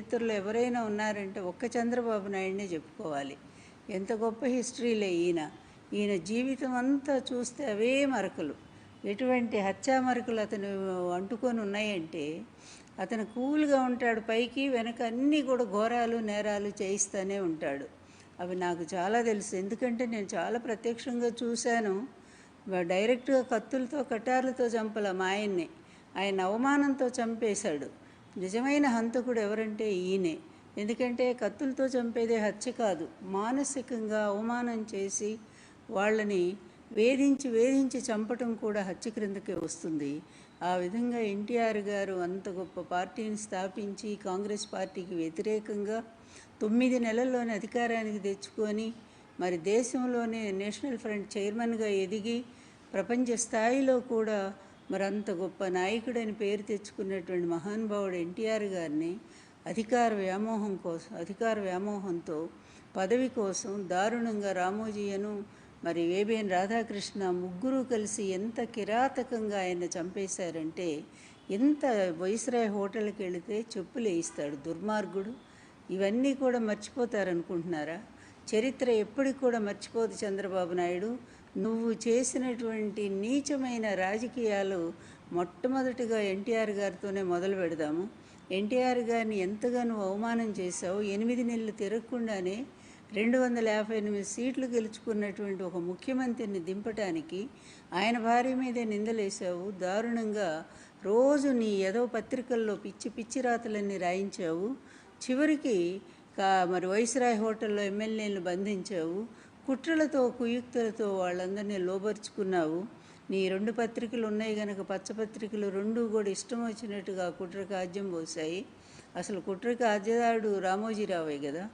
చరిత్రలో ఎవరైనా ఉన్నారంటే ఒక్క చంద్రబాబు నాయుడినే చెప్పుకోవాలి. ఎంత గొప్ప హిస్టరీలే ఈయన జీవితం అంతా చూస్తే అవే మరకలు, ఎటువంటి హత్యా మరకలు అతను అంటుకొని ఉన్నాయంటే అతను కూల్గా ఉంటాడు, పైకి వెనక అన్నీ కూడా ఘోరాలు నేరాలు చేయిస్తూనే ఉంటాడు. అవి నాకు చాలా తెలుసు, ఎందుకంటే నేను చాలా ప్రత్యక్షంగా చూశాను. డైరెక్ట్గా కత్తులతో కటార్లతో చంపల మా ఆయన్ని, ఆయన అవమానంతో చంపేశాడు. నిజమైన హంతకుడు ఎవరంటే ఈయనే. ఎందుకంటే కత్తులతో చంపేదే హత్య కాదు, మానసికంగా అవమానం చేసి వాళ్ళని వేధించి చంపటం కూడా హత్య క్రిందకే వస్తుంది. ఆ విధంగా ఎన్టీఆర్ గారు అంత గొప్ప పార్టీని స్థాపించి కాంగ్రెస్ పార్టీకి వ్యతిరేకంగా 9 నెలల్లోనే అధికారానికి తెచ్చుకొని మరి దేశంలోనే నేషనల్ ఫ్రంట్ చైర్మన్గా ఎదిగి ప్రపంచ స్థాయిలో కూడా మరి అంత గొప్ప నాయకుడని పేరు తెచ్చుకున్నటువంటి మహానుభావుడు ఎన్టీఆర్ గారిని అధికార వ్యామోహంతో పదవి కోసం దారుణంగా రామోజీయను మరి వేబిఎన్ రాధాకృష్ణ ముగ్గురు కలిసి ఎంత కిరాతకంగా ఆయన చంపేశారంటే, ఎంత వైస్రాయ్ హోటల్కి వెళితే చెప్పులు వేయిస్తాడు దుర్మార్గుడు. ఇవన్నీ కూడా మర్చిపోతారనుకుంటున్నారా? చరిత్ర ఎప్పటికి కూడా మర్చిపోదు చంద్రబాబు నాయుడు. నువ్వు చేసినటువంటి నీచమైన రాజకీయాలు మొట్టమొదటిగా ఎన్టీఆర్ గారితోనే మొదలు పెడదాము. ఎన్టీఆర్ గారిని ఎంతగా నువ్వు అవమానం చేశావు. 8 నెలలు తిరగకుండానే 258 సీట్లు గెలుచుకున్నటువంటి ఒక ముఖ్యమంత్రిని దింపటానికి ఆయన భార్య మీదే నిందలేశావు. దారుణంగా రోజు నీ ఏదో పత్రికల్లో పిచ్చి రాతలన్నీ రాయించావు. చివరికి మరి వైస్రాయ్ హోటల్లో ఎమ్మెల్యేలను బంధించావు. కుట్రలతో కుయుక్తులతో వాళ్ళందరినీ లోబరుచుకున్నావు. నీ 2 పత్రికలు ఉన్నాయి కనుక పచ్చపత్రికలు 2 కూడా ఇష్టం వచ్చినట్టుగా కుట్రకు ఆజ్యం పోసాయి. అసలు కుట్రకు ఆజ్యదారుడు రామోజీరావే కదా.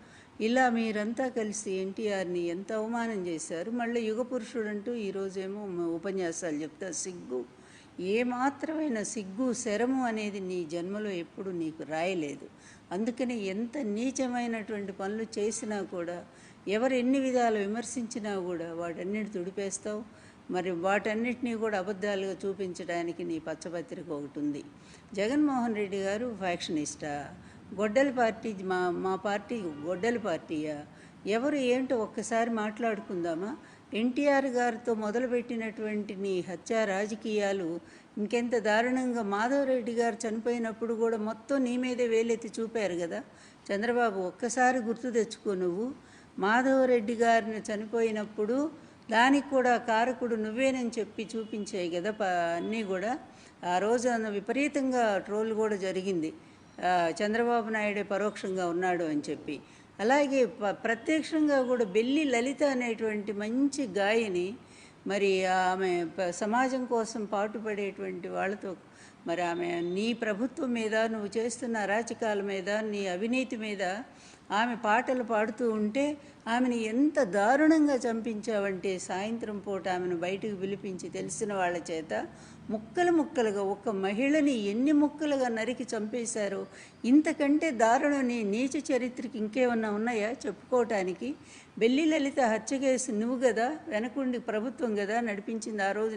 ఇలా మీరంతా కలిసి ఎన్టీఆర్ని ఎంత అవమానం చేశారు. మళ్ళీ యుగ పురుషుడు అంటూ ఈరోజేమో ఉపన్యాసాలు చెప్తారు. సిగ్గు, ఏమాత్రమైన సిగ్గు శరము అనేది నీ జన్మలో ఎప్పుడు నీకు రాయలేదు. అందుకని ఎంత నీచమైనటువంటి పనులు చేసినా కూడా, ఎవరు ఎన్ని విధాలు విమర్శించినా కూడా వాటన్నిటి తుడిపేస్తావు. మరి వాటన్నిటినీ కూడా అబద్ధాలుగా చూపించడానికి నీ పచ్చపత్రిక ఒకటి ఉంది. జగన్మోహన్ రెడ్డి గారు ఫ్యాక్షనిస్టా? గొడ్డలి పార్టీ, మా పార్టీ గొడ్డలి పార్టీయా? ఎవరు ఏంటో ఒక్కసారి మాట్లాడుకుందామా? ఎన్టీఆర్ గారితో మొదలుపెట్టినటువంటి నీ హత్యా రాజకీయాలు ఇంకెంత దారుణంగా మాధవరెడ్డి గారు చనిపోయినప్పుడు కూడా మొత్తం నీ మీదే వేలెత్తి చూపారు కదా. చంద్రబాబు, ఒక్కసారి గుర్తు తెచ్చుకో. నువ్వు మాధవరెడ్డి గారిని చనిపోయినప్పుడు దానికి కూడా కారకుడు నువ్వేనని చెప్పి చూపించాయి కదా అన్నీ కూడా. ఆ రోజు విపరీతంగా ట్రోల్ కూడా జరిగింది, చంద్రబాబు నాయుడే పరోక్షంగా ఉన్నాడు అని చెప్పి. అలాగే ప్రత్యక్షంగా కూడా బెల్లి లలిత అనేటువంటి మంచి గాయని, మరి ఆమె సమాజం కోసం పాటుపడేటువంటి వాళ్ళతో మరి ఆమె నీ ప్రభుత్వం మీద, నువ్వు చేస్తున్న అరాచకాల మీద, నీ అవినీతి మీద ఆమె పాటలు పాడుతూ ఉంటే ఆమెను ఎంత దారుణంగా చంపించావంటే, సాయంత్రం పూట ఆమెను బయటకు పిలిపించి తెలిసిన వాళ్ళ చేత ముక్కలుగా ఒక మహిళని ఎన్ని ముక్కలుగా నరికి చంపేశారో, ఇంతకంటే దారుణని నీచ చరిత్రకి ఇంకేమన్నా ఉన్నాయా చెప్పుకోవటానికి? బెల్లి లలిత హత్య కేసు నువ్వు కదా వెనకుండి ప్రభుత్వం కదా నడిపించింది. ఆ రోజు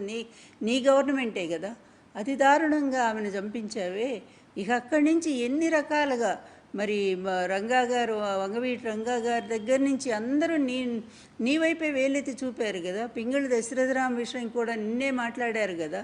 నీ గవర్నమెంటే కదా. అతి దారుణంగా ఆమెను చంపించావే. ఇక అక్కడి నుంచి ఎన్ని రకాలుగా మరి రంగా గారు, వంగవీటి రంగా గారి దగ్గర నుంచి అందరూ నీ వైపే వేలెత్తి చూపారు కదా. పింగళి దశరథరామ విషయం కూడా నిన్నే మాట్లాడారు కదా.